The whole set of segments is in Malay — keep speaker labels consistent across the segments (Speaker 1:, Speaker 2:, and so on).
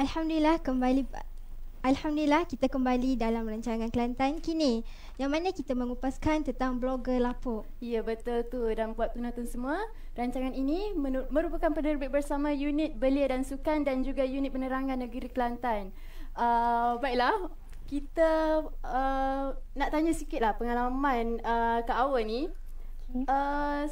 Speaker 1: Alhamdulillah kita kembali dalam rancangan Kelantan Kini, yang mana kita mengupaskan tentang blogger lapuk.
Speaker 2: Ya, betul tu. Dan buat penonton semua, rancangan ini merupakan penerbit bersama Unit Belia dan Sukan dan juga Unit Penerangan Negeri Kelantan. Baiklah, kita nak tanya sikitlah pengalaman Kak Awa ni.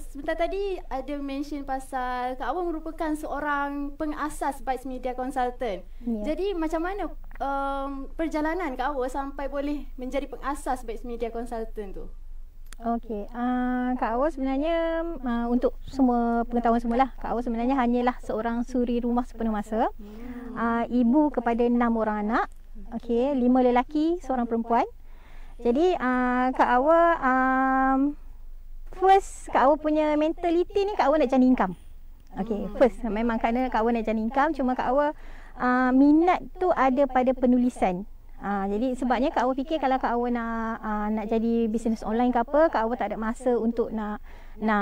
Speaker 2: Sebentar tadi ada mention pasal Kak Awa merupakan seorang pengasas Bytes Media Consultant. Jadi macam mana perjalanan Kak Awa sampai boleh menjadi pengasas Bytes Media Consultant tu?
Speaker 3: Okey, Kak Awa sebenarnya untuk semua pengetahuan semualah, Kak Awa sebenarnya hanyalah seorang suri rumah sepenuh masa. Ibu kepada 6 orang anak. Okey, 5 lelaki, seorang perempuan. Jadi Kak Awa first Kak Awa punya mentality ni Kak Awa nak cari income. Okey, first memang kerana Kak Awa nak cari income, cuma Kak Awa minat tu ada pada penulisan. Jadi sebabnya Kak Awa fikir kalau Kak Awa nak jadi bisnes online ke apa, Kak Awa tak ada masa untuk nak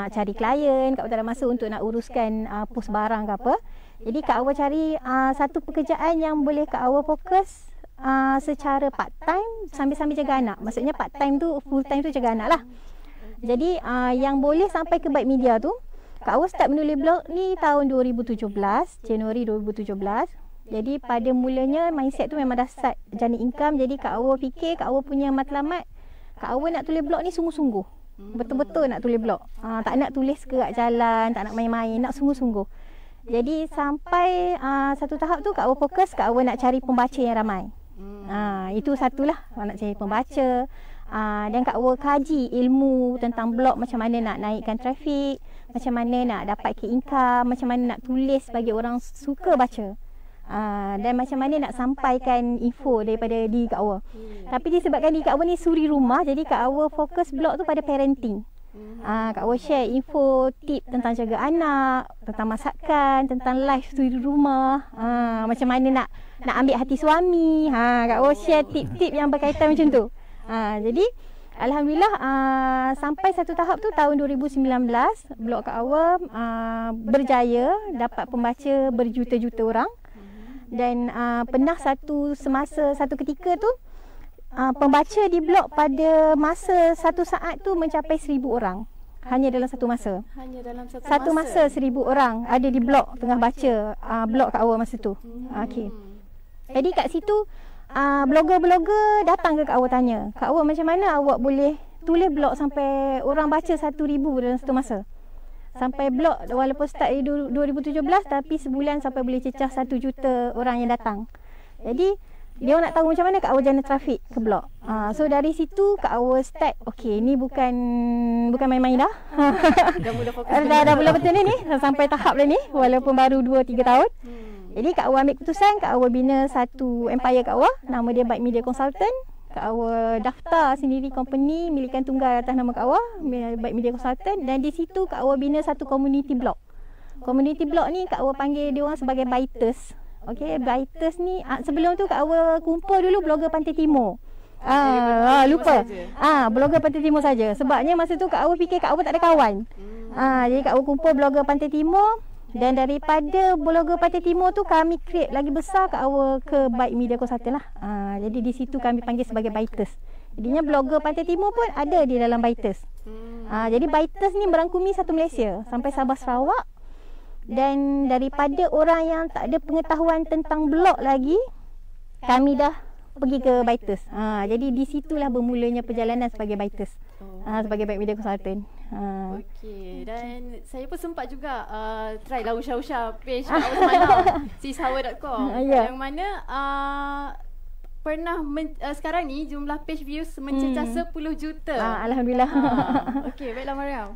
Speaker 3: cari klien, Kak Awa tak ada masa untuk nak uruskan post barang ke apa. Jadi Kak Awa cari satu pekerjaan yang boleh Kak Awa fokus secara part time sambil-sambil jaga anak. Maksudnya part time tu, full time tu jaga anak lah. Jadi yang boleh sampai ke Bytes Media tu, Kak Awa start menulis blog ni tahun 2017, Januari 2017. Jadi pada mulanya mindset tu memang dah start jana income. Jadi Kak Awa fikir, Kak Awa punya matlamat, Kak Awa nak tulis blog ni sungguh-sungguh. Betul-betul nak tulis blog. Tak nak tulis kat jalan, tak nak main-main, nak sungguh-sungguh. Jadi sampai satu tahap tu Kak Awa fokus, Kak Awa nak cari pembaca yang ramai. Itu satulah, nak cari pembaca. Dan Kak Awa kaji ilmu tentang blog, macam mana nak naikkan trafik, macam mana nak dapat income, macam mana nak tulis bagi orang suka baca, dan macam mana nak sampaikan info daripada diri Kak Awa. Tapi disebabkan diri Kak Awa ni suri rumah, jadi Kak Awa fokus blog tu pada parenting. Kak Awa share info, tip tentang jaga anak, tentang masakan, tentang life suri rumah, macam mana nak ambil hati suami. Kak Awa share tip-tip yang berkaitan macam tu. Jadi alhamdulillah sampai satu tahap tu tahun 2019 blog Kak Awa berjaya dapat pembaca berjuta-juta orang. Dan pernah satu ketika tu pembaca di blog pada masa satu saat tu mencapai 1,000 orang. Hanya dalam satu masa.
Speaker 2: Hanya dalam
Speaker 3: satu masa 1,000 orang ada di blog tengah baca blog Kak Awa masa tu. Okey. Jadi kat situ blogger-blogger datang ke Kak Awa tanya, Kak Awa macam mana awak boleh tulis blog sampai orang baca 1,000 dalam satu masa? Sampai blog walaupun start dari 2017 tapi sebulan sampai boleh cecah 1 juta orang yang datang. Jadi dia nak tahu macam mana Kak Awa jana trafik ke blog. So dari situ Kak Awa start, okey ni bukan main-main dah.
Speaker 2: Dah mula fokus.
Speaker 3: Dah mula betul ni sampai tahap dah ni walaupun baru 2-3 tahun. Jadi Kak Awa ambil keputusan, Kak Awa bina satu empire Kak Awa, nama dia Bytes Media Consultant. Kak Awa daftar sendiri company milikan tunggal atas nama Kak Awa, Bytes Media Consultant, dan di situ Kak Awa bina satu community blog. Community blog ni Kak Awa panggil dia orang sebagai Byters. Okey, Byters ni sebelum tu Kak Awa kumpul dulu blogger Pantai Timur. Lupa. Blogger Pantai Timur saja. Sebabnya masa tu Kak Awa fikir Kak Awa tak ada kawan. Jadi Kak Awa kumpul blogger Pantai Timur. Dan daripada blogger Pantai Timur tu kami create lagi besar Kak Awa ke Bytes Media Consultant lah. Jadi di situ kami panggil sebagai Byters. Jadinya blogger Pantai Timur pun ada di dalam Byters. Jadi Byters ni merangkumi satu Malaysia sampai Sabah Sarawak. Dan daripada orang yang tak ada pengetahuan tentang blog lagi, kami dah pergi ke Byters. Jadi di situlah bermulanya perjalanan sebagai Byters. Sebagai Bytes Media Consultant.
Speaker 2: Okey, dan saya pun sempat juga try lah usah-usah page Kak Awa semalam, sishawa.com, yang mana pernah sekarang ni jumlah page views mencecah 10 juta.
Speaker 3: Alhamdulillah.
Speaker 2: Okey, baiklah Mariam.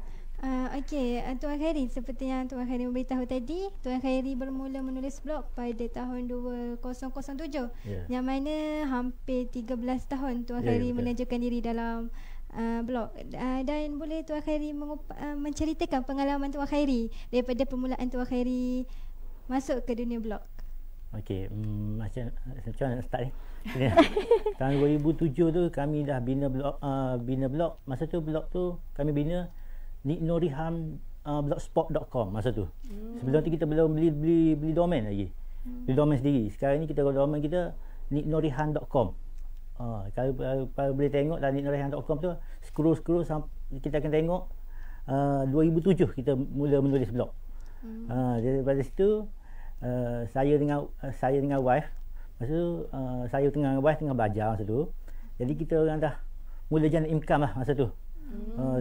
Speaker 1: Okey, Tuan Khairi, seperti yang Tuan Khairi memberitahu tadi, Tuan Khairi bermula menulis blog pada tahun 2007, yang mana hampir 13 tahun Tuan Khairi menerjunkan diri dalam blog. Dan boleh Tuan Khairi menceritakan pengalaman Tuan Khairi daripada permulaan Tuan Khairi masuk ke dunia blog?
Speaker 4: Okey, macam mana nak start ni? Tahun 2007 tu kami dah bina blog. Masa tu blog tu kami bina Nik Noriham blogspot.com masa tu. Sebelum tu kita belum beli domain lagi. Di domain sendiri. Sekarang ni kita domain kita nicknorihan.com. Kalau boleh tengok dalam nicknorihan.com tu, scroll kita akan tengok 2007 kita mula menulis blog. Jadi daripada situ saya dengan wife, masa tu saya dengan wife tengah belajar masa tu. Jadi kita orang dah mula jana income lah masa tu.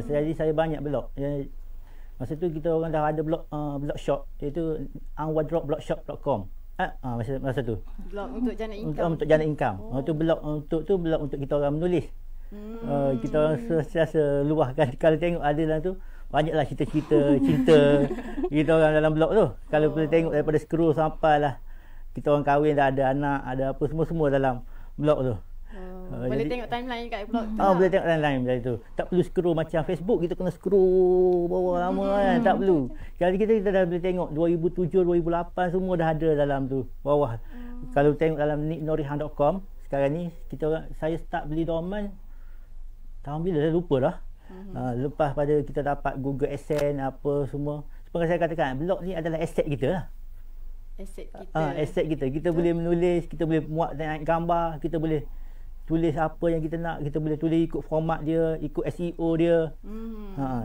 Speaker 4: Jadi saya banyak blog. Masa tu kita orang dah ada blog shop, iaitu anwadropblogshop.com. Masa tu
Speaker 2: blog untuk jana income.
Speaker 4: Untuk jana income. Tu blog untuk kita orang menulis. Kita orang sentiasa luahkan. Kalau tengok ada dalam tu banyaklah cerita cinta kita orang dalam blog tu. Kalau boleh tengok daripada scroll sampai lah kita orang kahwin, dah ada anak, ada apa semua dalam blog tu.
Speaker 2: Boleh tengok timeline kat blog tu.
Speaker 4: Boleh tengok timeline dari tu. Tak perlu scroll macam Facebook, kita kena scroll bawah lama kan. Tak perlu. Kali kita dah boleh tengok 2007, 2008 semua dah ada dalam tu bawah. Kalau tengok dalam nicknorihan.com sekarang ni saya start beli domain tahun bila saya lupa dah. Lepas pada kita dapat Google AdSense apa semua. Seperti saya katakan, blog ni adalah aset kita lah. Aset kita. Kita boleh menulis, kita boleh muat naik gambar, kita boleh tulis apa yang kita nak, kita boleh tulis ikut format dia, ikut SEO dia.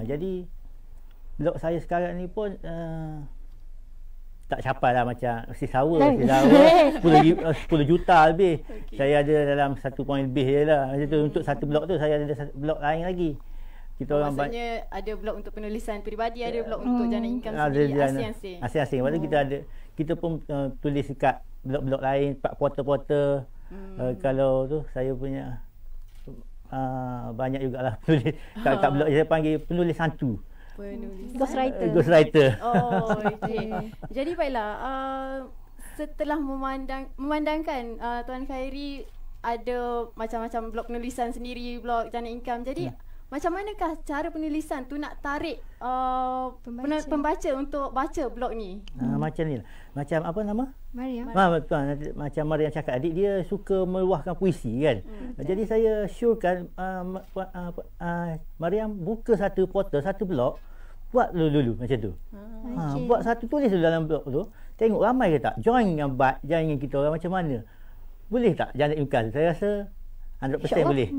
Speaker 4: Jadi blog saya sekarang ni pun tak capai lah macam si Sawa 10 juta lebih. Saya ada dalam 1 point lebih je lah. Macam tu, untuk satu blog tu saya ada satu blog lain lagi. Kita orang
Speaker 2: maksudnya ada blog untuk penulisan peribadi, ada blog untuk jana income sendiri,
Speaker 4: asing-asing. Lepas tu kita pun tulis dekat blog-blog lain, portal-portal. Kalau tu saya punya banyak jugalah penulis kat blog saya panggil penulis hantu. Ghostwriter.
Speaker 2: Okey. Jadi baiklah, setelah memandangkan Tuan Khairi ada macam-macam blog penulisan sendiri, blog jana income. Jadi macam manakah cara penulisan tu nak tarik pembaca untuk baca blog ni?
Speaker 4: Macam ni lah. Macam apa nama?
Speaker 1: Mariam.
Speaker 4: Macam Mariam cakap, adik dia suka meluahkan puisi kan. Jadi saya syorkan Mariam buka satu portal, satu blog, buat dulu macam tu. Buat satu, tulis dulu dalam blog tu. Tengok ramai ke tak? Join dengan kita orang macam mana? Boleh tak jana income? Saya rasa 100% boleh.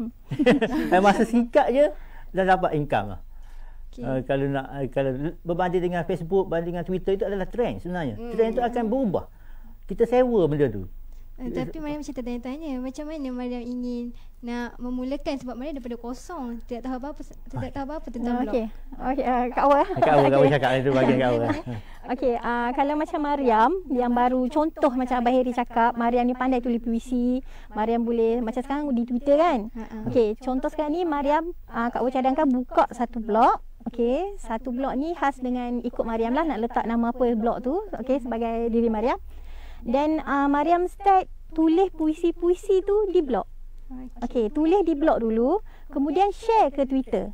Speaker 4: Masa singkat je dah dapat income lah. Kalau berbanding dengan Facebook, banding dengan Twitter, itu adalah trend sebenarnya. Trend tu akan berubah. Kita sewa benda tu.
Speaker 1: Tapi Mariam macam tanya-tanya, macam mana Mariam ingin nak memulakan, sebab Mariam daripada kosong, tidak tahu apa-apa tentang blog.
Speaker 3: Kak Awa.
Speaker 4: Kak Awa cakap itu bagian Kak Awa.
Speaker 3: Kalau macam Mariam yang baru, contoh macam Abang Heri cakap, Mariam ni pandai tulis puisi, Mariam boleh macam sekarang di Twitter kan. Contoh sekarang ni Mariam, Kak Awa cadangkan buka satu blog. Satu blog ni khas dengan ikut Mariam lah, nak letak nama apa blog tu, sebagai diri Mariam. Dan Mariam start tulis puisi-puisi tu di blog. Tulis di blog dulu, kemudian share ke Twitter.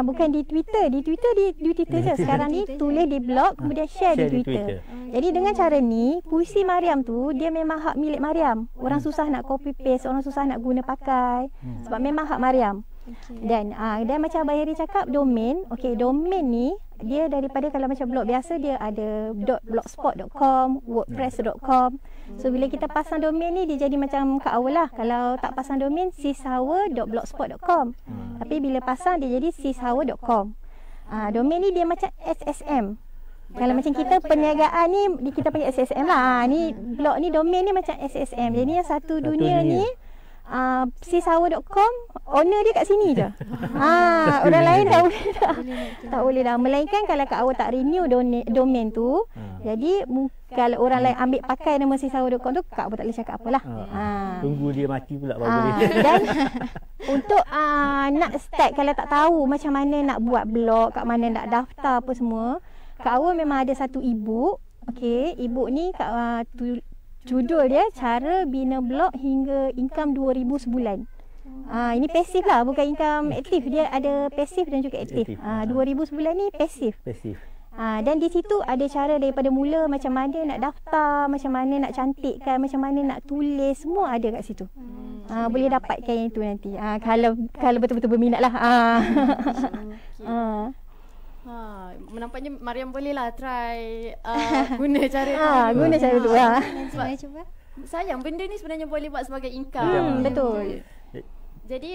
Speaker 3: Bukan di Twitter je. Sekarang ni tulis di blog, kemudian share di Twitter. Jadi dengan cara ni, puisi Mariam tu dia memang hak milik Mariam. Orang susah nak copy paste, orang susah nak guna pakai, sebab memang hak Mariam. Dan macam Abang Heri cakap, domain. Domain ni dia daripada, kalau macam blog biasa dia ada .blogspot.com, wordpress.com. So bila kita pasang domain ni, dia jadi macam Kak Awal lah. Kalau tak pasang domain, sishawa.blogspot.com. Tapi bila pasang, dia jadi sishawa.com. Domain ni dia macam SSM. Kalau macam kita perniagaan ni, kita panggil SSM lah. Ni blog ni, domain ni macam SSM. Jadi yang satu dunia ni sishawa.com, owner dia kat sini je. Orang lain tak boleh dah. Melainkan kalau Kak Awa tak renew domain tu, jadi kalau orang lain ambil pakai nama sishawa.com tu, Kak Awa tak boleh cakap apalah.
Speaker 4: Tunggu dia mati pula baru boleh.
Speaker 3: Dan untuk nak start, kalau tak tahu macam mana nak buat blog, kat mana nak daftar apa semua, Kak Awa memang ada satu e-book. E-book ni judul dia Cara Bina Blog Hingga Income 2,000 Sebulan. Ini pasif lah, bukan income aktif. Dia ada pasif dan juga aktif. 2,000 sebulan ni pasif. Dan di situ ada cara daripada mula, macam mana nak daftar, macam mana nak cantikkan, macam mana nak tulis, semua ada kat situ. Boleh dapatkan yang itu nanti. Kalau betul-betul berminat lah.
Speaker 2: Nampaknya Mariam bolehlah try guna cara tu.
Speaker 3: Guna cara tu lah.
Speaker 1: Cuba.
Speaker 2: Sayang benda ni sebenarnya boleh buat sebagai income.
Speaker 3: Betul.
Speaker 2: Jadi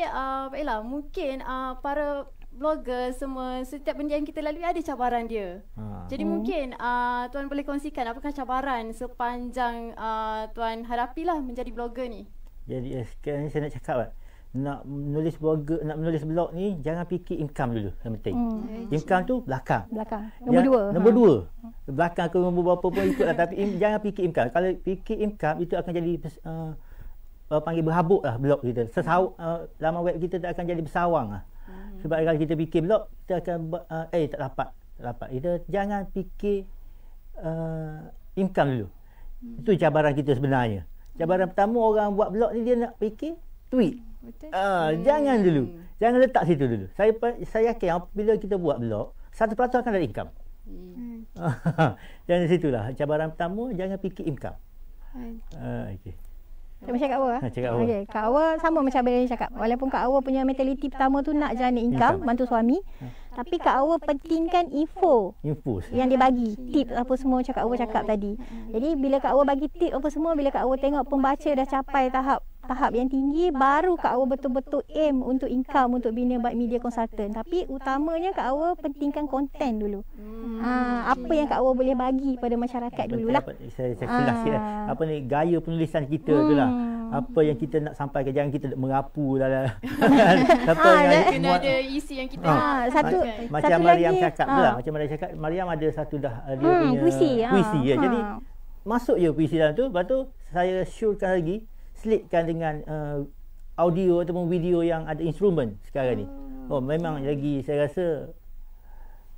Speaker 2: baiklah, mungkin para blogger semua, setiap benda yang kita lalui ada cabaran dia. Jadi mungkin Tuan boleh kongsikan apakah cabaran sepanjang Tuan hadapilah menjadi blogger ni.
Speaker 4: Jadi sekarang ni saya nak cakap nak menulis blog ni jangan fikir income dulu yang penting. Income tu belakang. Nombor 2. Belakang ke nombor berapa pun ikutlah tapi jangan fikir income. Kalau fikir income itu akan jadi panggil berhabuk lah blog kita. Laman web kita tak akan jadi bersawang lah. Sebab kalau kita fikir blog kita akan tak dapat. Kita jangan fikir income dulu. Itu cabaran kita sebenarnya. Cabaran pertama orang buat blog ni dia nak fikir tweet. Jangan dulu. Jangan letak situ dulu. Saya yakin apabila kita buat blog 1% akan ada income. Jangan situlah. Cabaran pertama jangan fikir income. Okey.
Speaker 3: Macam Kak Awa.
Speaker 4: Cakap Awa.
Speaker 3: Okey, Kak Awa sama macam Abang Daniel cakap. Walaupun Kak Awa punya mentaliti pertama tu nak jana income, bantu suami. Tapi Kak Awa pentingkan info yang dia bagi. Tip apa semua macam Kak Awa cakap tadi. Jadi bila Kak Awa bagi tip apa semua, bila Kak Awa tengok pembaca dah capai tahap yang tinggi, baru Kak Awa betul-betul aim untuk income, untuk bina media consultant. Tapi utamanya Kak Awa pentingkan konten dulu. Apa yang Kak Awa boleh bagi pada masyarakat dululah.
Speaker 4: Saya cakap sikit apa ni gaya penulisan kita tu lah. Apa yang kita nak sampaikan, jangan kita merapu lah. Apa yang
Speaker 2: kena ada isi yang kita
Speaker 4: macam Mariam cakap tu lah. Macam Mariam cakap, Mariam ada satu dah dia punya puisi ya. Jadi masuk je puisi dalam tu. Lepas tu saya syorkan lagi, selitkan dengan audio ataupun video yang ada instrumen sekarang ni. Memang lagi saya rasa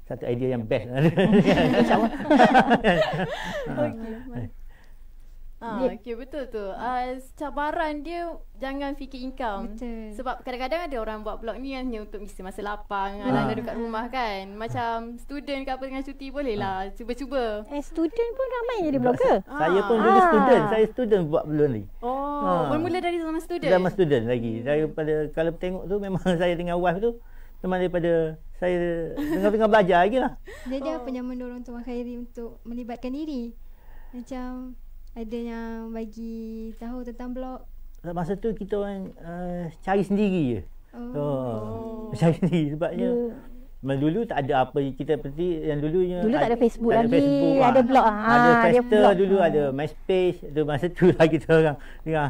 Speaker 4: satu idea yang best. InsyaAllah.
Speaker 2: Okey, betul tu. Cabaran dia jangan fikir income. Betul. Sebab kadang-kadang ada orang buat blog ni hanya untuk misi masa lapang, anak duduk kat rumah kan. Macam student ke apa tengah cuti bolehlah cuba-cuba.
Speaker 3: Student pun ramai jadi blogger.
Speaker 4: Saya pun dulu student. Saya student buat blog ni.
Speaker 2: Bermula dari zaman student.
Speaker 4: Zaman student lagi. Daripada kalau tengok tu memang saya dengan wife tu memang daripada saya tengah belajar lagi lah.
Speaker 1: Jadi apa yang mendorong Tuan Khairi untuk melibatkan diri? Macam ada yang bagi tahu tentang blog?
Speaker 4: Masa tu kita orang cari sendiri je. Cari sendiri sebabnya dulu tak ada apa kita seperti yang dulunya.
Speaker 3: Dulu tak ada Facebook lagi, ada blog.
Speaker 4: Ada Friendster dulu, ada MySpace. Tu masa tu lah kita orang
Speaker 2: tengah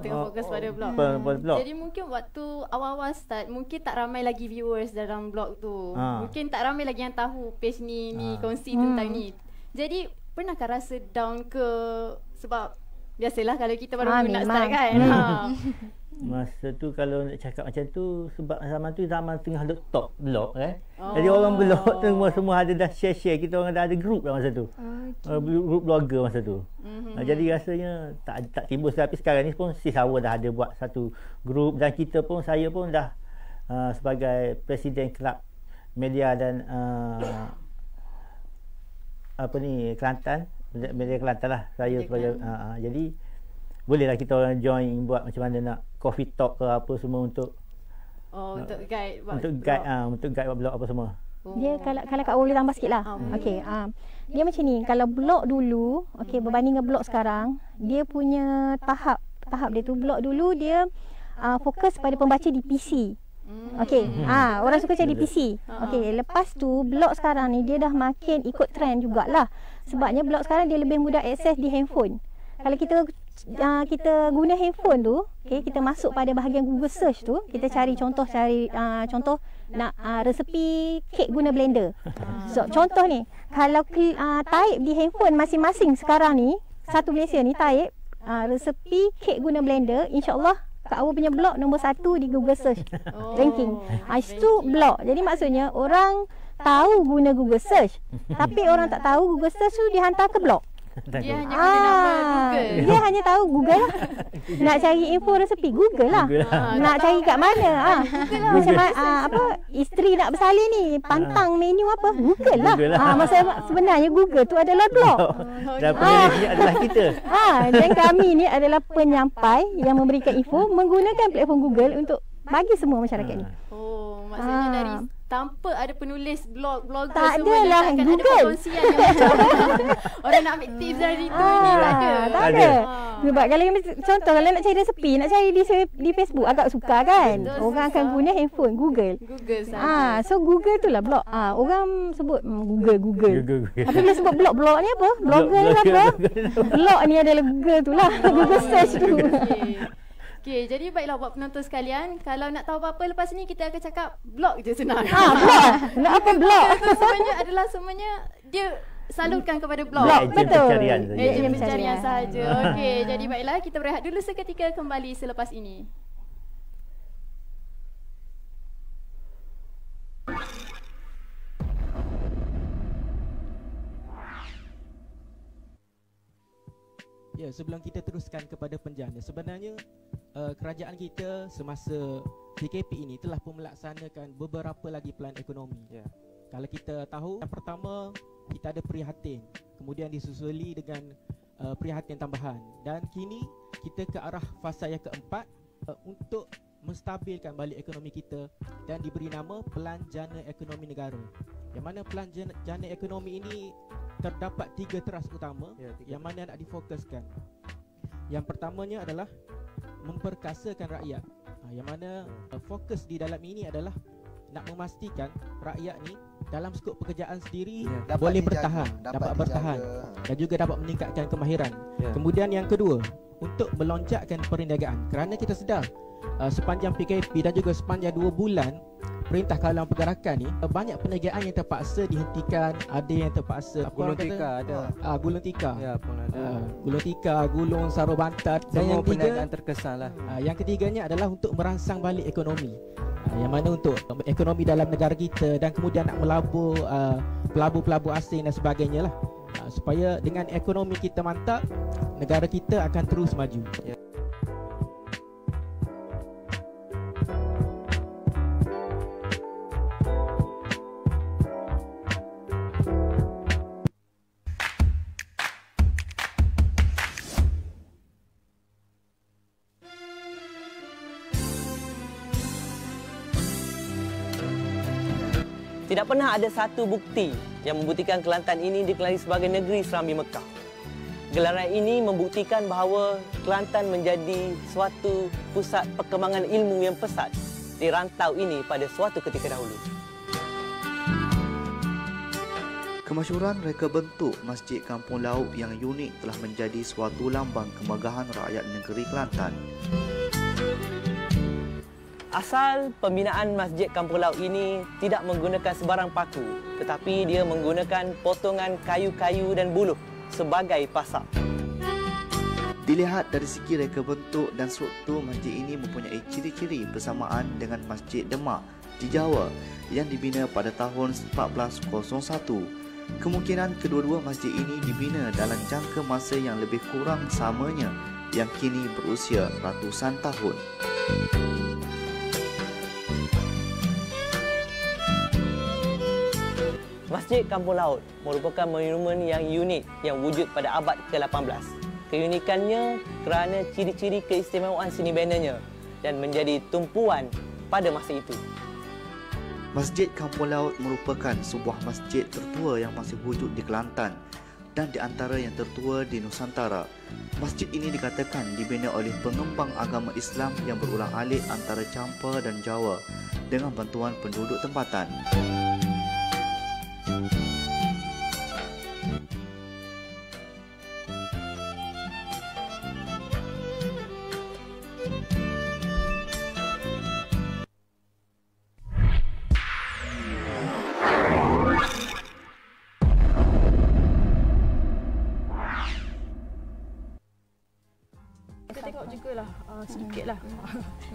Speaker 2: fokus pada blog. Jadi mungkin waktu awal-awal start, mungkin tak ramai lagi viewers dalam blog tu. Mungkin tak ramai lagi yang tahu page ni kongsi tentang ni. Jadi pernahkah rasa down ke? Sebab biasalah kalau kita baru nak start kan.
Speaker 4: Masa tu kalau nak cakap macam tu, sebab zaman tengah top blog jadi orang blog tu semua ada dah share. Kita orang dah ada group dah masa tu. Group blogger masa tu. Jadi rasanya tak timbul. Tapi sekarang ni pun Sis Hawa dah ada buat satu group, dan kita pun, saya pun dah sebagai presiden kelab media dan Kelantan, media Kelantan lah saya sebagai jadi bolehlah kita orang join buat macam mana nak coffee talk ke apa semua untuk
Speaker 2: untuk guide
Speaker 4: buat blog apa semua.
Speaker 3: Dia kalau Kak boleh tambah sikitlah. Okey, dia macam ni, kalau blog dulu, berbanding dengan blog sekarang, dia punya tahap dia tu, blog dulu dia fokus pada pembaca di PC. Orang suka cari PC. Lepas tu blog sekarang ni dia dah makin ikut trend jugalah. Sebabnya blog sekarang dia lebih mudah akses di handphone. Kalau kita guna handphone tu, kita masuk pada bahagian Google search tu, kita cari contoh nak resepi kek guna blender. So contoh ni, kalau type di handphone masing-masing sekarang ni, satu Malaysia ni type resepi kek guna blender, insya-Allah Kak Awa punya blog nombor 1 di Google search ranking. Itu blog. Jadi maksudnya orang tahu guna Google search, tapi orang tak tahu Google search tu dihantar ke blog.
Speaker 2: Dia hanya guna nama Google.
Speaker 3: Dia hanya tahu Google lah. Nak cari info resepi, Google lah. Nak cari kat mana? Macam isteri nak bersalin ni, pantang menu apa? Google lah. Maksudnya sebenarnya Google tu adalah blog.
Speaker 4: Dan penyelidik adalah kita.
Speaker 3: Dan kami ni adalah penyampai yang memberikan info menggunakan platform Google untuk bagi semua masyarakat ni.
Speaker 2: Maksudnya dari tanpa ada penulis blogger
Speaker 3: Tak
Speaker 2: semua
Speaker 3: ada lah,
Speaker 2: akan ada
Speaker 3: Google.
Speaker 2: perkongsian yang macam orang nak ambil tips dari tu ni, tak ada.
Speaker 3: Tak ada. Sebab kalau contoh kalau nak cari resepi, nak cari di Facebook agak sukar kan.
Speaker 2: Betul,
Speaker 3: Orang
Speaker 2: susah.
Speaker 3: akan guna handphone Google.
Speaker 2: Google saja.
Speaker 3: So Google tu lah blog. Orang sebut Google. Tapi bila sebut blog ni apa? Blogger ni apa? Blog ni adalah Google tu lah. Google search tu.
Speaker 2: Okey, jadi baiklah buat penonton sekalian, kalau nak tahu apa-apa lepas ni kita akan cakap blog je senang.
Speaker 3: Blog. Nak apa blog?
Speaker 2: Itu sebenarnya adalah semuanya dia salurkan kepada blog.
Speaker 3: Betul.
Speaker 4: Pencarian saja.
Speaker 2: Ejen pencarian sahaja. Okey, jadi baiklah kita berehat dulu seketika, kembali selepas ini.
Speaker 5: Ya, sebelum kita teruskan kepada penjana, sebenarnya kerajaan kita semasa PKP ini telah pun melaksanakan beberapa lagi pelan ekonomi. Ya. Kalau kita tahu, yang pertama kita ada prihatin, kemudian disusuli dengan prihatin tambahan, dan kini kita ke arah fasa yang keempat untuk menstabilkan balik ekonomi kita dan diberi nama Pelan Jana Ekonomi Negara. Yang mana Pelan Jana Ekonomi ini terdapat 3 teras utama yang mana nak difokuskan. Yang pertamanya adalah memperkasakan rakyat. Yang mana fokus di dalam ini adalah nak memastikan rakyat ni dalam skop pekerjaan sendiri boleh bertahan, dapat bertahan dan juga dapat meningkatkan kemahiran. Kemudian yang kedua, untuk melonjakkan perniagaan, kerana kita sedar sepanjang PKP dan juga sepanjang 2 bulan Perintah Kawalan Pergerakan ni, banyak perniagaan yang terpaksa dihentikan, ada yang terpaksa
Speaker 6: gulung tikar ada.
Speaker 5: Gulung tikar.
Speaker 6: Ya, pun ada.
Speaker 5: Gulung tikar, gulung sarung bantat. Dan
Speaker 6: Semua
Speaker 5: yang ketiga,
Speaker 6: terkesan lah.
Speaker 5: yang ketiganya adalah untuk merangsang balik ekonomi. Yang mana untuk ekonomi dalam negara kita dan kemudian nak melabur pelabur-pelabur asing dan sebagainya lah. Supaya dengan ekonomi kita mantap, negara kita akan terus maju. Ya.
Speaker 7: Tidak pernah ada satu bukti yang membuktikan Kelantan ini dikenali sebagai negeri serambi Mekah. Gelaran ini membuktikan bahawa Kelantan menjadi suatu pusat perkembangan ilmu yang pesat di rantau ini pada suatu ketika dahulu.
Speaker 8: Kemasyhuran reka bentuk Masjid Kampung Laut yang unik telah menjadi suatu lambang kemegahan rakyat negeri Kelantan.
Speaker 7: Asal pembinaan Masjid Kampung Laut ini tidak menggunakan sebarang paku, tetapi dia menggunakan potongan kayu-kayu dan buluh sebagai pasak.
Speaker 8: Dilihat dari segi reka bentuk dan struktur, masjid ini mempunyai ciri-ciri bersamaan dengan Masjid Demak di Jawa yang dibina pada tahun 1401. Kemungkinan kedua-dua masjid ini dibina dalam jangka masa yang lebih kurang samanya yang kini berusia ratusan tahun.
Speaker 7: Masjid Kampung Laut merupakan monumen yang unik yang wujud pada abad ke-18. Keunikannya kerana ciri-ciri keistimewaan seni bananya dan menjadi tumpuan pada masa itu.
Speaker 8: Masjid Kampung Laut merupakan sebuah masjid tertua yang masih wujud di Kelantan dan di antara yang tertua di Nusantara. Masjid ini dikatakan dibina oleh pengembang agama Islam yang berulang-alik antara Campa dan Jawa dengan bantuan penduduk tempatan.
Speaker 9: Sedikitlah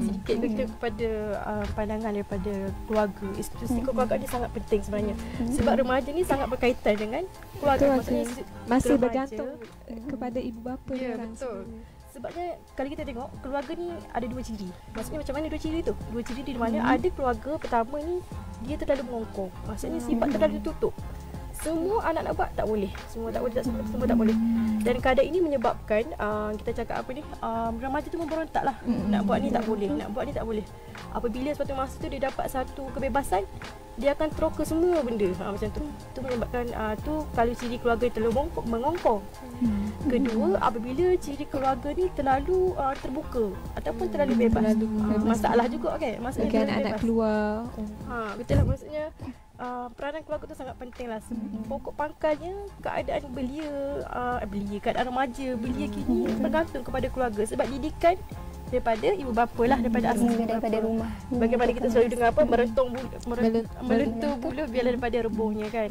Speaker 9: sedikit kepada pandangan daripada keluarga. Institusi keluarga ni sangat penting sebenarnya. Sebab remaja ni sangat berkaitan dengan keluarga.
Speaker 10: Masih bergantung kepada ibu bapa
Speaker 9: ya,
Speaker 10: orang.
Speaker 9: Betul. Sebabnya kalau kita tengok keluarga ni ada 2 ciri. Maksudnya macam mana 2 ciri tu? 2 ciri di mana ada keluarga pertama ni dia terlalu mengongkong. Maksudnya sifat terlalu tutup. Semua anak nak buat tak boleh. Semua tak boleh, semua tak boleh. Dan keadaan ini menyebabkan kita cakap apa ni, remaja tu memberontak lah. Nak buat ni tak boleh, nak buat ni tak boleh. Apabila suatu masa tu dia dapat satu kebebasan, dia akan throw ke semua benda. Macam tu. Tu menyebabkan tu kalau ciri keluarga terlalu mengongkong. Kedua, apabila ciri keluarga ni terlalu terbuka ataupun terlalu bebas. Masalah juga kan. Maksudnya
Speaker 10: bagi anak-anak keluar.
Speaker 9: Betul lah, maksudnya peranan keluarga tu sangat penting lah. Pokok pangkalnya keadaan keadaan remaja belia kini bergantung kepada keluarga. Sebab didikan daripada ibu bapa lah, daripada asas
Speaker 3: daripada rumah.
Speaker 9: Bagaimana kita selalu dengar apa, melentur bulu biar daripada rebuhnya kan.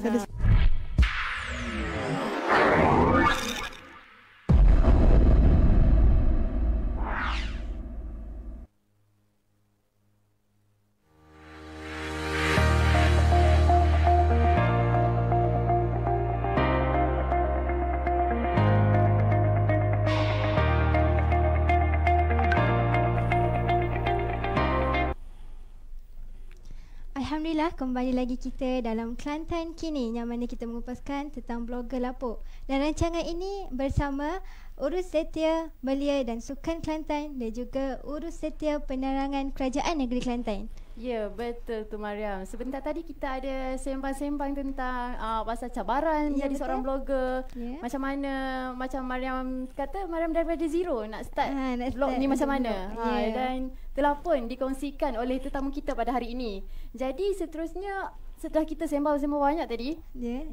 Speaker 1: Alhamdulillah, kembali lagi kita dalam Kelantan Kini yang mana kita mengupaskan tentang blogger lapuk. Dan rancangan ini bersama Urus Setia Belia dan Sukan Kelantan dan juga Urus Setia Penerangan Kerajaan Negeri Kelantan.
Speaker 2: Ya, betul tu Mariam. Sebentar tadi kita ada sembang-sembang tentang pasal cabaran menjadi seorang blogger. Macam mana, macam Mariam kata, Mariam daripada zero nak start blog ni macam mana. Dan telah pun dikongsikan oleh tetamu kita pada hari ini. Jadi seterusnya, setelah kita sembang-sembang banyak tadi,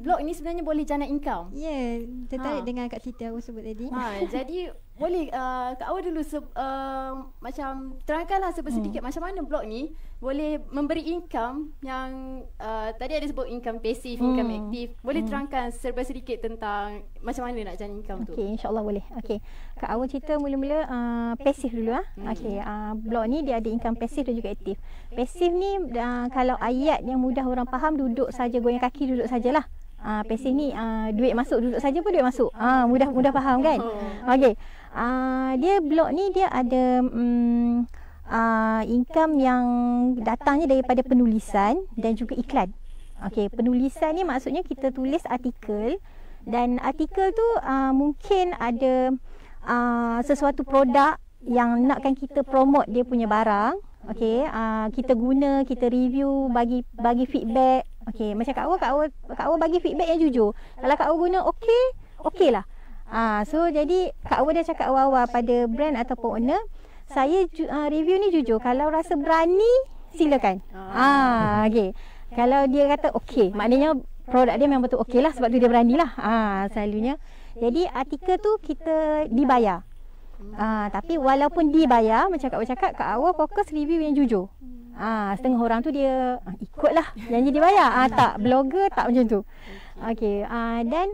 Speaker 2: blog ni sebenarnya boleh jana income.
Speaker 1: Tertarik dengan Kak Siti awak sebut tadi.
Speaker 2: Jadi boleh Kak Awa dulu macam terangkanlah sedikit macam mana blog ni boleh memberi income yang tadi ada sebut income pasif, income aktif. Boleh terangkan serba sedikit tentang macam mana nak jana income tu?
Speaker 3: Okey, insya-Allah boleh. Okey. Kak Awa cerita mula-mula pasif dulu Okey, blog ni dia ada income pasif dan juga aktif. Pasif ni kalau ayat yang mudah orang faham, duduk saja, goyang kaki duduk sajalah. Pasif ni duit masuk, duduk saja pun duit masuk. Mudah faham kan? Okey. Dia blog ni dia ada income yang datangnya daripada penulisan dan juga iklan. Okey, penulisan ni maksudnya kita tulis artikel, dan artikel tu mungkin ada sesuatu produk yang nakkan kita promote dia punya barang. Okey, kita guna, kita review, bagi feedback. Okey, macam Kak Awa bagi feedback yang jujur. Kalau Kak Awa guna okey lah. So jadi Kak Awa dah cakap awal-awal pada brand ataupun owner, saya review ni jujur. Kalau rasa berani, silakan. Okey. Kalau dia kata okey, maknanya produk dia memang betul okey lah, sebab tu dia beranilah. Selalunya. Jadi artikel tu kita dibayar. Tapi walaupun dibayar, macam Kak Awa cakap, Kak Awa fokus review yang jujur. Setengah orang tu dia ikutlah janji dibayar. Tak, blogger tak macam tu. Okey, dan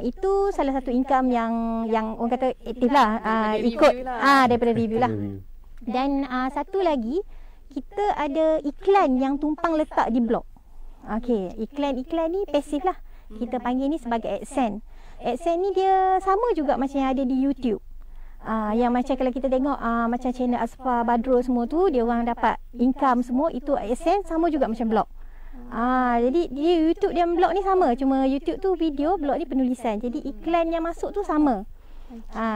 Speaker 3: itu salah satu income yang orang kata aktif lah, ikut daripada review lah. Dan satu lagi, kita ada iklan yang tumpang letak di blog. Okey, iklan ni pasif lah. Kita panggil ni sebagai AdSense. AdSense ni dia sama juga macam yang ada di YouTube. Yang macam kalau kita tengok macam channel Asfa Badrul semua tu, dia orang dapat income semua, itu AdSense sama juga macam blog. Jadi dia YouTube dan blog ni sama, cuma YouTube tu video, blog ni penulisan. Jadi iklan yang masuk tu sama.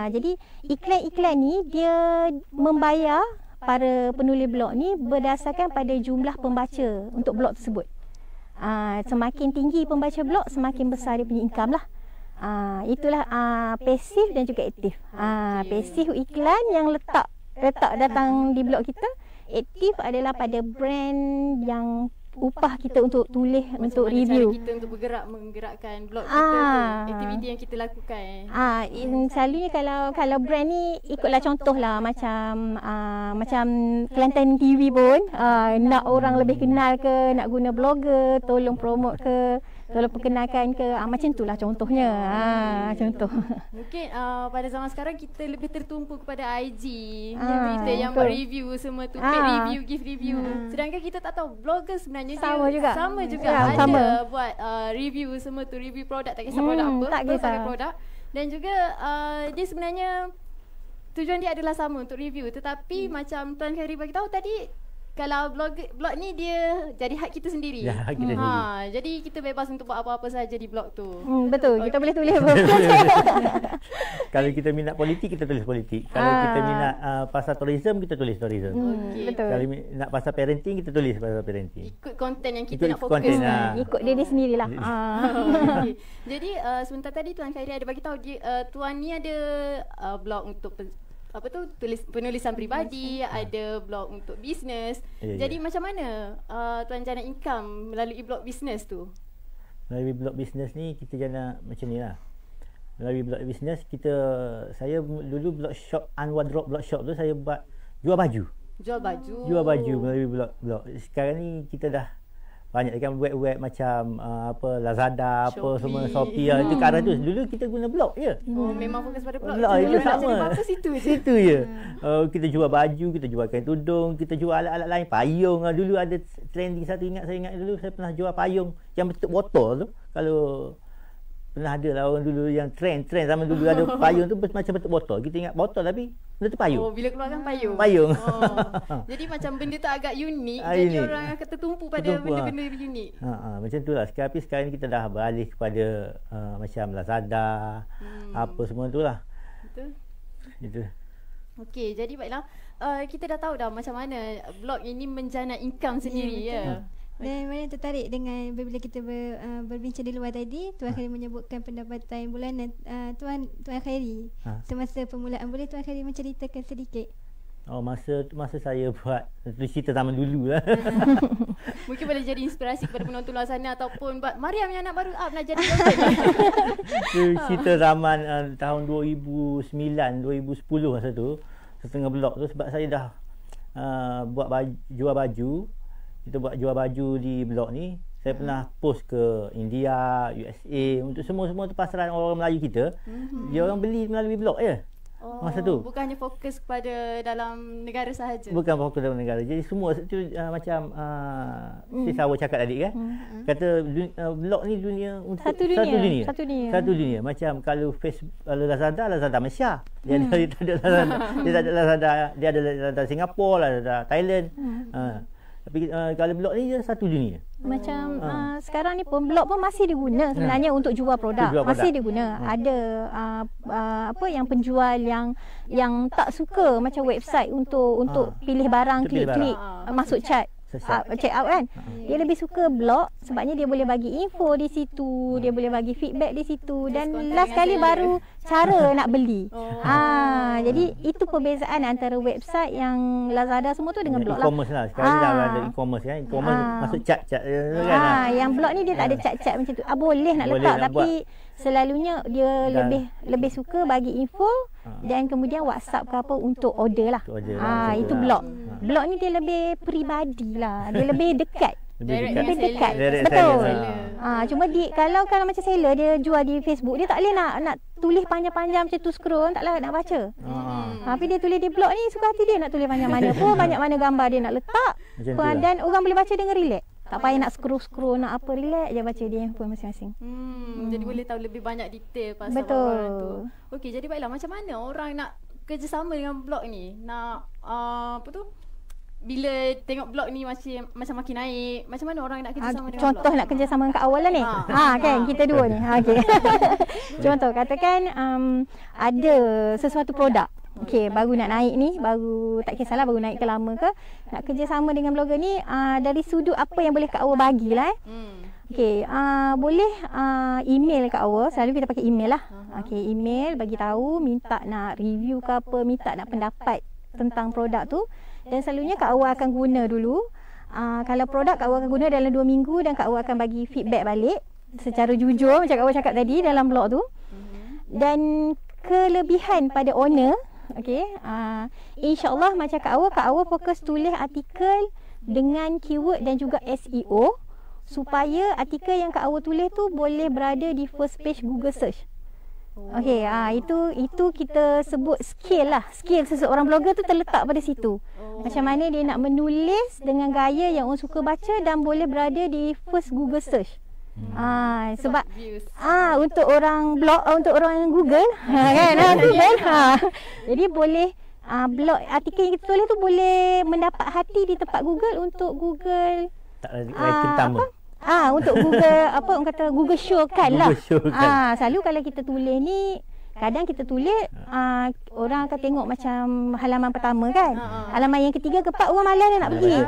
Speaker 3: Jadi iklan-iklan ni dia membayar para penulis blog ni berdasarkan pada jumlah pembaca untuk blog tersebut. Semakin tinggi pembaca blog, semakin besar dia punya income lah. Itulah pasif dan juga aktif. Pasif iklan yang letak datang di blog kita. Aktif adalah pada brand yang upah kita untuk tulis, untuk review.
Speaker 2: Cara kita untuk menggerakkan blog kita, aktiviti yang kita lakukan.
Speaker 3: Selalunya kalau brand ni ikutlah contoh lah, macam Kelantan TV pun, nak orang lebih kenal ke, nak guna blogger, tolong promote ke, tolong perkenalkan ke, macam itulah contohnya. Contoh.
Speaker 2: Mungkin pada zaman sekarang kita lebih tertumpu kepada IG, Twitter yang buat review semua tu, paid review, give review. Sedangkan kita tak tahu blogger sebenarnya
Speaker 3: sama juga.
Speaker 2: Ada buat review semua tu, review produk, tak kisah produk apa,
Speaker 3: tak kisah
Speaker 2: produk. Dan juga dia sebenarnya tujuan dia adalah sama untuk review, tetapi macam Tuan Khairi bagi tahu tadi, kalau blog ni dia jadi hak kita sendiri.
Speaker 4: Ya, hak kita sendiri.
Speaker 2: Jadi kita bebas untuk buat apa-apa saja di blog tu.
Speaker 3: Betul, kita boleh tulis apa.
Speaker 4: Kalau kita minat politik, kita tulis politik. Kalau kita minat pasal tourism, kita tulis tourism.
Speaker 3: Betul.
Speaker 4: Kalau minat pasal parenting, kita tulis pasal parenting.
Speaker 2: Ikut konten yang kita nak fokus.
Speaker 3: Ikut diri sendirilah.
Speaker 2: Okay. Jadi sebentar tadi Tuan Khairi ada bagi tahu Tuan ni ada blog untuk penulisan peribadi, ada blog untuk bisnes. Jadi macam mana Tuan jana income melalui blog bisnes tu?
Speaker 4: Melalui blog bisnes ni kita jana macam ni lah. Melalui blog bisnes saya dulu blog shop Anwar Drop blog shop tu saya buat jual baju. Jual baju melalui blog. Sekarang ni kita dah banyak kan web macam Lazada, Shopee. Semua Shopee itu ke arah tu. Dulu kita guna blog je.
Speaker 2: Memang fokus pada blog.
Speaker 4: Itu sama.
Speaker 2: Apa situ je.
Speaker 4: Situ je. Kita jual baju, kita jual kain tudung, kita jual alat-alat lain, payung. Dulu ada trending satu saya ingat dulu saya pernah jual payung yang bentuk botol tu. Kalau pernah ada lah orang dulu yang trend zaman dulu ada payung tu macam bentuk botol. Kita ingat botol tapi bentuk payung.
Speaker 2: Bila keluarkan payung. Jadi macam benda tu agak unik. Jadi orang akan tertumpu pada benda-benda unik.
Speaker 4: Macam tu lah. Tapi sekarang kita dah beralih kepada macam Lazada, apa semua tu lah.
Speaker 2: Betul.
Speaker 4: Itu.
Speaker 2: Okey, jadi baiklah. Kita dah tahu dah macam mana blog ini menjana income sendiri ya.
Speaker 1: Dan mana tertarik dengan bila kita berbincang di luar tadi, Tuan Khairi menyebutkan pendapatan bulanan Tuan Khairi semasa permulaan. Boleh Tuan Khairi menceritakan sedikit?
Speaker 4: Masa saya buat cerita zaman dulu lah.
Speaker 2: Mungkin boleh jadi inspirasi kepada penonton luar sana ataupun buat Mariam yang anak baru nak jadi blogger.
Speaker 4: Cerita zaman tahun 2009, 2010 masa tu, setengah blog tu sebab saya dah jual baju. Kita buat jual baju di blog ni. Saya pernah post ke India, USA, untuk semua tu pasaran orang Melayu kita. Dia orang beli melalui blog je. Masa tu.
Speaker 2: Bukan hanya fokus kepada dalam negara sahaja.
Speaker 4: Bukan fokus dalam negara. Jadi semua tu macam si Sawa cakap tadi kan. Kata blog ni dunia untuk satu dunia. Macam kalau Facebook, kalau Lazada Malaysia. Dia ada Lazada, dia ada Lazada Singapura, Lazada Thailand. Tapi kalau blog ni dia satu dunia.
Speaker 3: Macam sekarang ni pun blog pun masih diguna sebenarnya untuk jual produk. Masih diguna. Ada yang penjual yang tak suka macam website untuk pilih barang, klik masuk chat. Check out kan. Dia lebih suka blog sebabnya dia boleh bagi info di situ, dia boleh bagi feedback di situ dan last kali baru cara nak beli. Jadi itu perbezaan antara website yang Lazada semua tu dengan blog lah.
Speaker 4: E-commerce lah. Sekarang dah ada e-commerce kan. E-commerce masuk chat kan.
Speaker 3: Yang blog ni dia tak ada chat macam tu. Boleh nak letak tapi selalunya dia lebih suka bagi info dan kemudian WhatsApp ke apa untuk order lah. Itu blog. Blog ni dia lebih peribadi lah. Dia lebih dekat. Lebih dekat. Betul. Cuma kalau macam seller dia jual di Facebook, dia tak boleh nak tulis panjang-panjang macam tu scroll, taklah nak baca. Tapi dia tulis di blog ni suka hati dia nak tulis banyak mana pun, banyak mana gambar dia nak letak. Dan orang boleh baca dengan relax. Tak payah nak scroll nak apa, relax je baca dia pun masing-masing.
Speaker 2: Jadi boleh tahu lebih banyak detail pasal orang tu. Okey, jadi baiklah macam mana orang nak kerjasama dengan blog ni? Nak bila tengok blog ni macam makin naik, macam mana orang nak kerjasama dengan
Speaker 3: contoh blog? Nak kerjasama dengan Kak Awal lah ni. Kan kita dua ni. Okey. Contoh katakan ada sesuatu produk. Okey, baru nak naik ni, baru tak kisahlah baru naik ke lama ke, nak kerjasama dengan blogger ni dari sudut apa yang boleh Kak Awal bagilah. Okey, boleh email Kak Awal. Selalu kita pakai email lah. Okey, email bagi tahu, minta nak review ke apa, minta nak pendapat tentang produk tu. Dan selalunya Kak Awal akan guna dulu. Kalau produk Kak Awal akan guna dalam 2 minggu dan Kak Awal akan bagi feedback balik secara jujur macam Kak Awal cakap tadi dalam blog tu. Dan kelebihan pada owner, okey, insya-Allah macam Kak Awal fokus tulis artikel dengan keyword dan juga SEO supaya artikel yang Kak Awal tulis tu boleh berada di first page Google search. Okey, itu kita sebut skill lah. Skill seseorang blogger tu terletak pada situ. Macam mana dia nak menulis dengan gaya yang orang suka baca dan boleh berada di first Google search. Sebab untuk orang blog, untuk orang Google kan, Google. Jadi boleh blog artikel yang kita tulis tu boleh mendapat hati di tempat Google untuk Google untuk Google orang kata Google show kan lah. Selalu kalau kita tulis ni kadang kita tulis orang akan tengok macam halaman pertama kan. Halaman yang ketiga keempat orang malas dah nak pergi.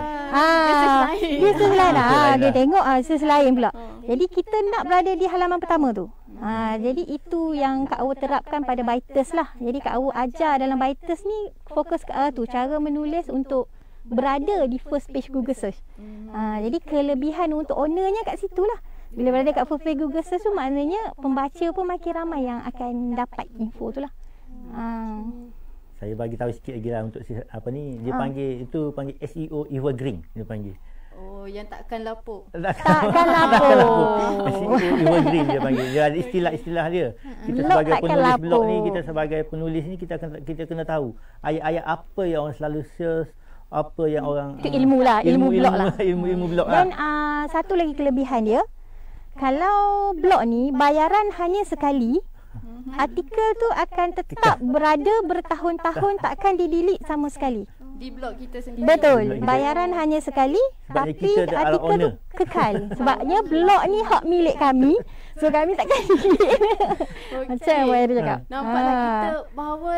Speaker 3: Dia selain dia tengok selain pula. Jadi kita nak berada di halaman pertama tu. Jadi itu yang Kak Awa terapkan pada Byters lah. Jadi Kak Awa ajar dalam Byters ni fokus ke tu, cara menulis untuk berada di first page Google search. Jadi kelebihan untuk ownernya kat situ lah. Bila berada kat first page Google search tu maknanya pembaca pun makin ramai yang akan dapat info tu lah.
Speaker 4: Saya bagi tahu sikit lagi lah untuk dia panggil SEO evergreen dia panggil.
Speaker 2: Oh, yang takkan lapuk.
Speaker 3: Takkan lapuk.
Speaker 4: SEO evergreen dia panggil. Dia ada istilah-istilah dia. Kita sebagai penulis blog ni, kita sebagai penulis ni kita kena tahu ayat-ayat apa yang orang selalu search, apa yang orang
Speaker 3: itu ilmu lah, ilmu blog lah.
Speaker 4: Ilmu blog
Speaker 3: dan
Speaker 4: lah.
Speaker 3: Satu lagi kelebihan dia, kalau blog ni bayaran hanya sekali, artikel tu akan tetap berada bertahun-tahun, takkan di-delete sama sekali.
Speaker 2: Di blog kita sendiri.
Speaker 3: Betul. Bayaran hanya sekali,
Speaker 4: sebabnya
Speaker 3: tapi artikel tu kekal. Sebabnya blog ni hak milik kami. So kami takkan delete. Macam yang dia cakap.
Speaker 2: Nampaklah kita bahawa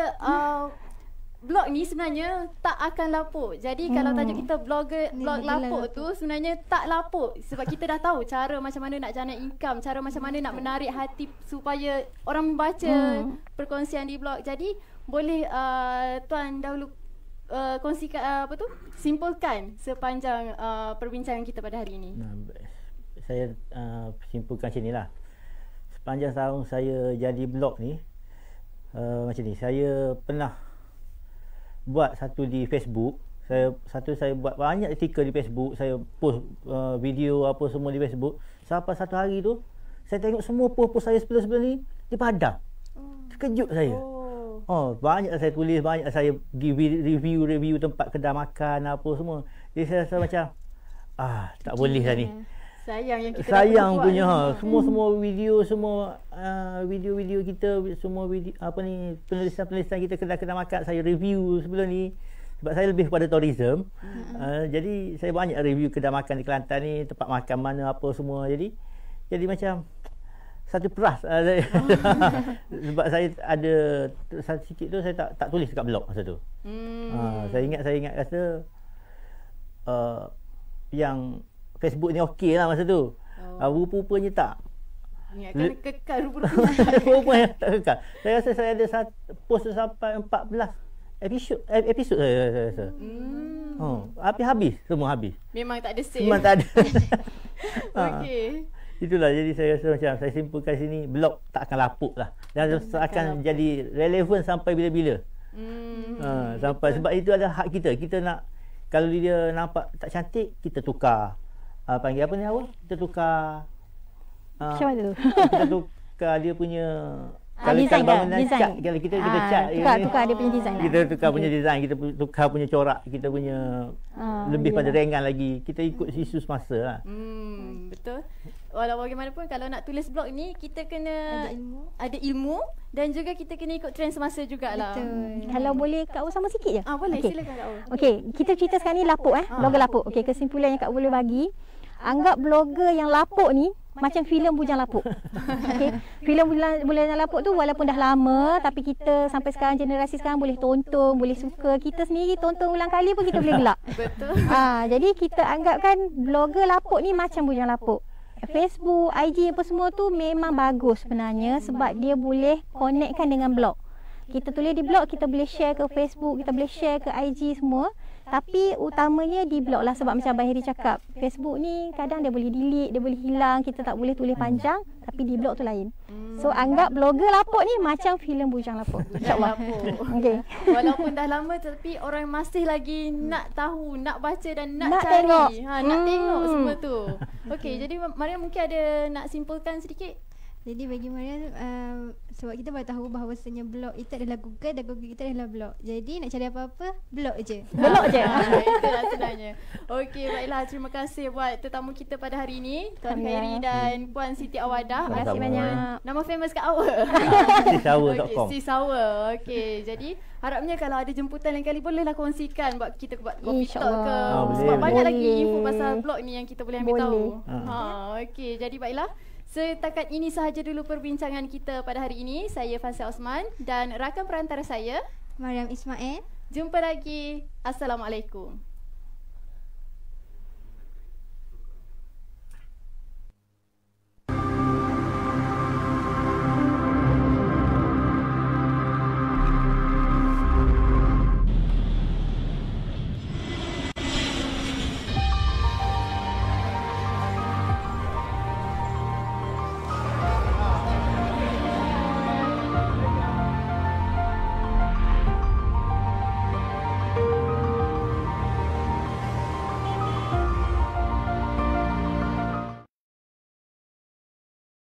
Speaker 2: blog ni sebenarnya tak akan lapuk. Jadi kalau tajuk kita blog lapuk tu sebenarnya tak lapuk. Sebab kita dah tahu cara macam mana nak generate income, cara macam mana nak menarik hati supaya orang membaca perkongsian di blog. Jadi boleh Tuan dahulu kongsikan simpulkan sepanjang perbincangan kita pada hari ini.
Speaker 4: Saya simpulkan macam inilah. Sepanjang tahun saya jadi blog ni macam ni, saya pernah buat satu di Facebook. Saya buat banyak artikel di Facebook, saya post video apa semua di Facebook. Sampai satu hari tu saya tengok semua post saya sebelum ni dipadam. Terkejut saya. Banyak saya tulis, banyak saya review tempat kedai makan apa semua. Jadi saya rasa macam tak boleh lah ni. Sayang punya semua video, semua video kita, semua video penulisan kita kedai-kedai makan saya review sebelum ni. Sebab saya lebih kepada tourism. Jadi saya banyak review kedai makan di Kelantan ni, tempat makan mana apa semua. Jadi macam satu peras. Sebab saya ada satu sikit tu saya tak tulis dekat blog masa tu. Saya ingat kata yang Facebook ni okey lah masa tu. Rupa-rupanya tak.
Speaker 2: Akan kekal rupa-rupanya.
Speaker 4: Tak kekal. Saya rasa saya ada post sampai 14 episod saya rasa. Habis semua habis.
Speaker 2: Memang tak ada save.
Speaker 4: Memang tak ada.
Speaker 2: Okey.
Speaker 4: Itulah, jadi saya rasa macam saya simpulkan sini, blog tak akan lapuk lah. Dan akan jadi relevan sampai bila-bila. Sampai sebab itu ada hak kita. Kita nak, kalau dia nampak tak cantik, kita tukar. Panggil apa ni awak? Kita tukar.
Speaker 3: Macam mana tu?
Speaker 4: Kita tukar dia punya. Kalau bangunan cat, kalau kita cat,
Speaker 3: tukar dia punya design.
Speaker 4: Kita tukar punya design, kita tukar punya corak, kita punya lebih pada ringan lagi. Kita ikut isu semasa lah.
Speaker 2: Betul. Walau bagaimanapun kalau nak tulis blog ni kita kena ada ilmu dan juga kita kena ikut trend semasa jugalah.
Speaker 3: Betul. Kalau boleh Kak Awa sama sikit je.
Speaker 2: Boleh, silakan Kak Awa.
Speaker 3: Okey, kita cerita sekarang ni lapuk blogger lapuk. Okey, kesimpulan yang Kak boleh bagi, anggap blogger yang lapuk ni macam filem Bujang Lapuk. Okey, filem Bujang Lapuk tu walaupun dah lama tapi kita sampai sekarang, generasi sekarang boleh tonton, boleh suka. Kita sendiri tonton ulang kali pun kita boleh gelak.
Speaker 2: Betul.
Speaker 3: Jadi kita anggapkan blogger lapuk ni macam Bujang Lapuk. Facebook, IG apa semua tu memang bagus sebenarnya sebab dia boleh connectkan dengan blog. Kita tulis di blog, kita boleh share ke Facebook, kita boleh share ke IG semua. Tapi utamanya di blog lah, sebab macam Abang Heri cakap, Facebook ni kadang dia boleh delete, dia boleh hilang, kita tak boleh tulis panjang, tapi di blog tu lain. So anggap blogger lapuk ni macam filem Bujang Lapuk. InsyaAllah.
Speaker 2: Okay. Walaupun dah lama tapi orang masih lagi nak tahu, nak baca dan nak cari.
Speaker 3: Tengok.
Speaker 2: Nak tengok semua tu. Okey, jadi Maria mungkin ada nak simpulkan sedikit?
Speaker 1: Jadi bagi Mariam, sebab kita baru tahu bahawasanya blog itu adalah Google dan Google kita adalah blog. Jadi nak cari apa-apa, blog je.
Speaker 3: Blog je.
Speaker 2: Itulah sebenarnya. Okey, baiklah. Terima kasih buat tetamu kita pada hari ini, Tuan Khairi dan Puan Siti Awadah.
Speaker 3: Terima kasih banyak.
Speaker 2: Nama famous kat awak.
Speaker 4: Sisawa.com.
Speaker 2: Si Sawa. Okey, jadi harapnya kalau ada jemputan lain kali bolehlah kongsikan buat kita buat coffee talk ke. Sebab banyak lagi info pasal blog ni yang kita boleh ambil tahu. Okey, jadi baiklah. Setakat ini sahaja dulu perbincangan kita pada hari ini. Saya Fasya Osman dan rakan perantara saya
Speaker 1: Mariam Ismail.
Speaker 2: Jumpa lagi. Assalamualaikum.